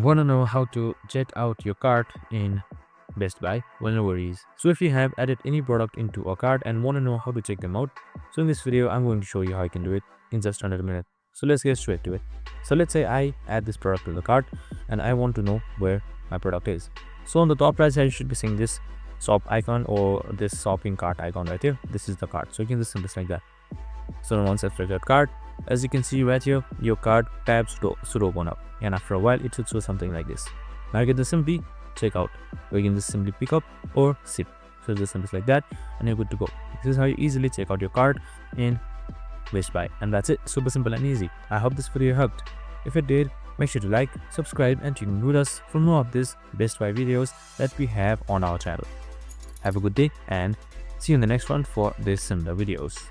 Want to know how to check out your cart in Best Buy? Well, no worries. So if you have added any product into a cart and want to know how to check them out, so in this video I'm going to show you how you can do it in just under a minute. So let's get straight to it. So let's say I add this product to the cart and I want to know where my product is. So on the top right side you should be seeing this shop icon or this shopping cart icon right here. This is the cart. So you can just simply select that. So once I select that cart, as you can see right here, your cart tab should open up, and after a while it should show something like this. Now you can just simply check out, or you can just simply pick up or ship. So just simply like that and you're good to go. This is how you easily check out your cart in Best Buy, and that's it. Super simple and easy. I hope this video helped. If it did, make sure to like, subscribe and tune in with us for more of these Best Buy videos that we have on our channel. Have a good day and see you in the next one for these similar videos.